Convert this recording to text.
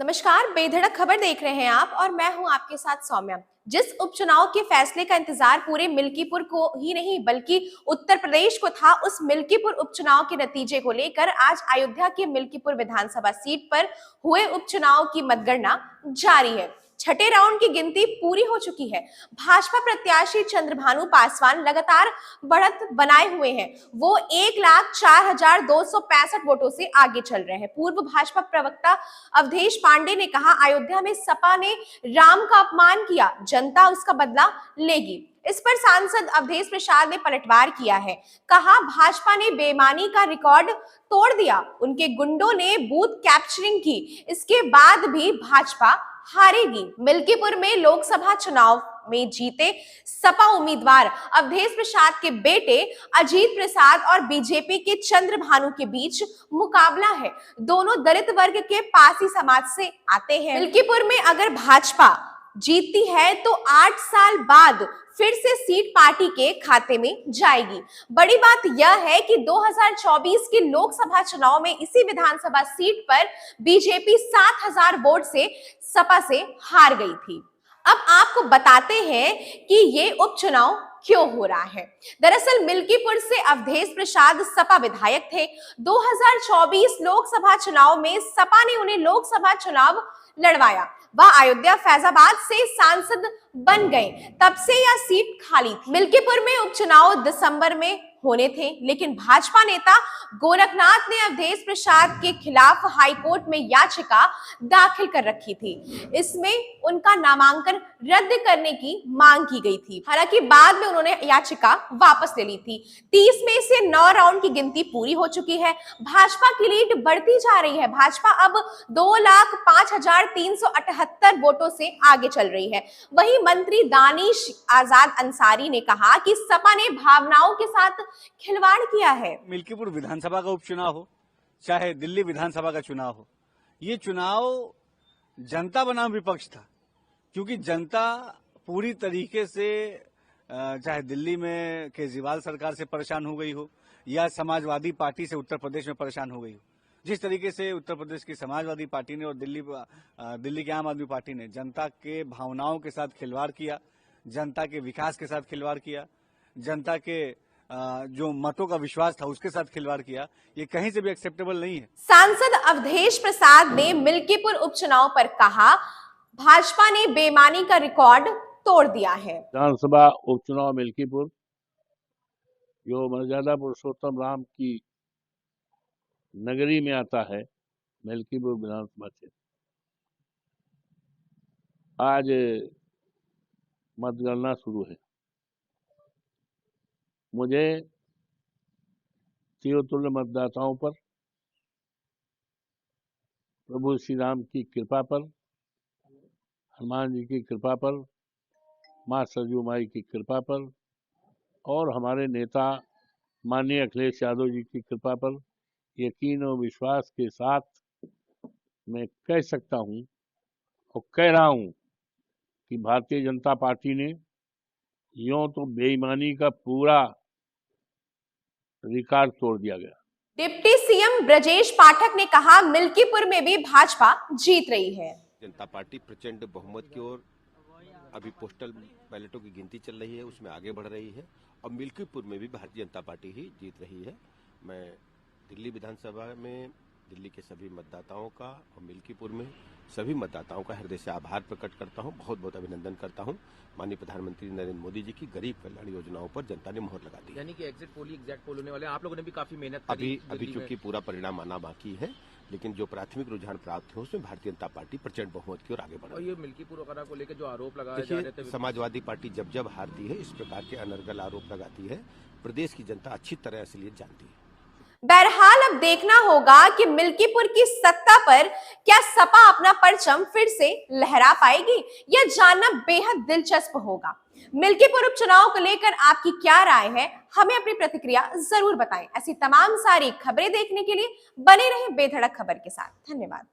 नमस्कार, बेधड़क खबर देख रहे हैं आप और मैं हूं आपके साथ सौम्या। जिस उपचुनाव के फैसले का इंतजार पूरे मिल्कीपुर को ही नहीं बल्कि उत्तर प्रदेश को था, उस मिल्कीपुर उपचुनाव के नतीजे को लेकर आज अयोध्या के मिल्कीपुर विधानसभा सीट पर हुए उपचुनाव की मतगणना जारी है। छठे राउंड की गिनती पूरी हो चुकी है। भाजपा प्रत्याशी चंद्रभानु पासवान लगातार बढ़त बनाए हुए हैं। वो 1,04,265 वोटों से आगे चल रहे हैं। पूर्व भाजपा प्रवक्ता अवधेश पांडे ने कहा, अयोध्या में सपा ने राम का अपमान किया, जनता उसका बदला लेगी। इस पर सांसद अवधेश प्रसाद ने पलटवार किया है। कहा, भाजपा ने बेईमानी का रिकॉर्ड तोड़ दिया, उनके गुंडों ने बूथ कैप्चरिंग की, इसके बाद भी भाजपा हारेगी। मिल्कीपुर में लोकसभा चुनाव में जीते सपा उम्मीदवार अवधेश प्रसाद के बेटे अजीत प्रसाद और बीजेपी के चंद्रभानु के बीच मुकाबला है। दोनों दलित वर्ग के पासी समाज से आते हैं। मिल्कीपुर में अगर भाजपा जीतती है तो 8 साल बाद फिर से सीट पार्टी के खाते में जाएगी। बड़ी बात यह है कि 2024 के लोकसभा चुनाव में इसी विधानसभा सीट पर बीजेपी 7,000 वोट से सपा से हार गई थी। अब आपको बताते हैं कि ये उपचुनाव क्यों हो रहा है। दरअसल मिल्कीपुर से अवधेश प्रसाद सपा विधायक थे। 2024 लोकसभा चुनाव में सपा ने उन्हें लोकसभा चुनाव लड़वाया। वह अयोध्या फैजाबाद से सांसद बन गए। तब से यह सीट खाली थी। मिल्कीपुर में उपचुनाव दिसंबर में होने थे, लेकिन भाजपा नेता गोरखनाथ ने अवधेश प्रसाद के खिलाफ हाईकोर्ट में याचिका दाखिल कर रखी थी। इसमें उनका नामांकन रद्द करने की मांग की गई थी। हालांकि बाद में उन्होंने याचिका वापस ले ली थी। 30 में से 9 राउंड की गिनती पूरी हो चुकी है। भाजपा की लीड बढ़ती जा रही है। भाजपा अब 2,05,378 वोटों से आगे चल रही है। वहीं मंत्री दानिश आजाद अंसारी ने कहा कि सपा ने भावनाओं के साथ खिलवाड़ किया है। मिल्कीपुर विधानसभा का उपचुनाव हो चाहे दिल्ली विधानसभा का चुनाव हो, ये चुनाव जनता बनाम विपक्ष था, क्योंकि जनता पूरी तरीके से चाहे दिल्ली में केजरीवाल सरकार से परेशान हो गई हो या समाजवादी पार्टी से उत्तर प्रदेश में परेशान हो गई हो। जिस तरीके से उत्तर प्रदेश की समाजवादी पार्टी ने और दिल्ली की आम आदमी पार्टी ने जनता के भावनाओं के साथ खिलवाड़ किया, जनता के विकास के साथ खिलवाड़ किया, जनता के जो मतों का विश्वास था उसके साथ खिलवाड़ किया, ये कहीं से भी एक्सेप्टेबल नहीं है। सांसद अवधेश प्रसाद ने मिल्कीपुर उपचुनाव पर कहा, भाजपा ने बेईमानी का रिकॉर्ड तोड़ दिया है। विधानसभा उपचुनाव मिल्कीपुर जो मर्यादा पुरुषोत्तम राम की नगरी में आता है, मिल्कीपुर विधानसभा क्षेत्र, आज मतगणना शुरू है। मुझे चिरतुल्य मतदाताओं पर, प्रभु श्री राम की कृपा पर, हनुमान जी की कृपा पर, माँ सरयू माई की कृपा पर और हमारे नेता माननीय अखिलेश यादव जी की कृपा पर यकीन और विश्वास के साथ मैं कह सकता हूं और कह रहा हूं कि भारतीय जनता पार्टी ने यूं तो बेईमानी का पूरा रिकॉर्ड तोड़ दिया गया। डिप्टी सीएम ब्रजेश पाठक ने कहा, मिल्कीपुर में भी भाजपा जीत रही है। जनता पार्टी प्रचंड बहुमत की ओर अभी पोस्टल बैलेटों की गिनती चल रही है, उसमें आगे बढ़ रही है और मिल्कीपुर में भी भारतीय जनता पार्टी ही जीत रही है। मैं दिल्ली विधानसभा में दिल्ली के सभी मतदाताओं का और मिल्कीपुर में सभी मतदाताओं का हृदय से आभार प्रकट करता हूं, बहुत बहुत अभिनंदन करता हूं। माननीय प्रधानमंत्री नरेंद्र मोदी जी की गरीब कल्याण योजनाओं पर जनता ने मोहर लगा दी। यानी कि एग्जैक्ट पोल होने वाले, आप लोगों ने भी काफी मेहनत करी। अभी चूंकि पूरा परिणाम आना बाकी है, लेकिन जो प्राथमिक रुझान प्राप्त है उसमें भारतीय जनता पार्टी प्रचंड बहुमत की ओर आगे बढ़ रही है। और ये मिल्कीपुर वगैरह को लेकर जो आरोप लगाए जा रहे थे, समाजवादी पार्टी जब जब हारती है इस प्रकार के अनर्गल आरोप लगाती है। प्रदेश की जनता अच्छी तरह असलियत जानती है। बहरहाल अब देखना होगा कि मिल्कीपुर की सत्ता पर क्या सपा अपना परचम फिर से लहरा पाएगी, यह जानना बेहद दिलचस्प होगा। मिल्कीपुर उपचुनाव को लेकर आपकी क्या राय है, हमें अपनी प्रतिक्रिया जरूर बताएं। ऐसी तमाम सारी खबरें देखने के लिए बने रहें बेधड़क खबर के साथ। धन्यवाद।